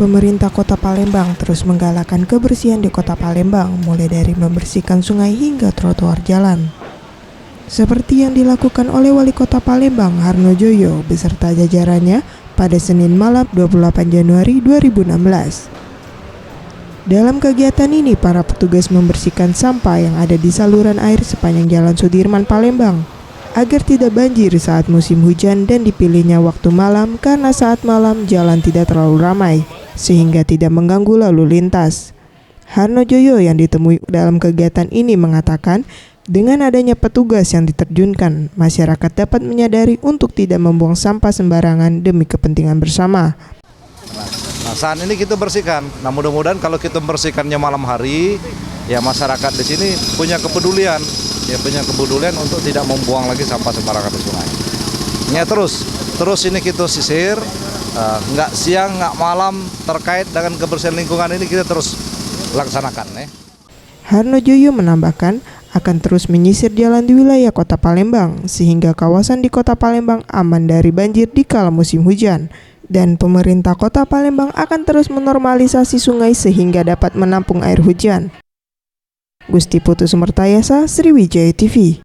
Pemerintah Kota Palembang terus menggalakkan kebersihan di Kota Palembang, mulai dari membersihkan sungai hingga trotoar jalan. Seperti yang dilakukan oleh Wali Kota Palembang, Harno Joyo, beserta jajarannya pada Senin malam 28 Januari 2016. Dalam kegiatan ini, para petugas membersihkan sampah yang ada di saluran air sepanjang Jalan Sudirman, Palembang, agar tidak banjir saat musim hujan dan dipilihnya waktu malam karena saat malam jalan tidak terlalu ramai, sehingga tidak mengganggu lalu lintas. Harno Joyo yang ditemui dalam kegiatan ini mengatakan, dengan adanya petugas yang diterjunkan, masyarakat dapat menyadari untuk tidak membuang sampah sembarangan demi kepentingan bersama. Nah, saat ini kita bersihkan. Nah, mudah-mudahan kalau kita membersihkannya malam hari, ya masyarakat di sini punya kepedulian, untuk tidak membuang lagi sampah sembarangan di sungai. Ya terus ini kita sisir, nggak siang, nggak malam, terkait dengan kebersihan lingkungan ini kita terus laksanakan. Harno Joyo menambahkan akan terus menyisir jalan di wilayah Kota Palembang sehingga kawasan di Kota Palembang aman dari banjir di kala musim hujan. Dan pemerintah Kota Palembang akan terus menormalisasi sungai sehingga dapat menampung air hujan. Gusti Putu Sumertayasa, Sriwijaya TV.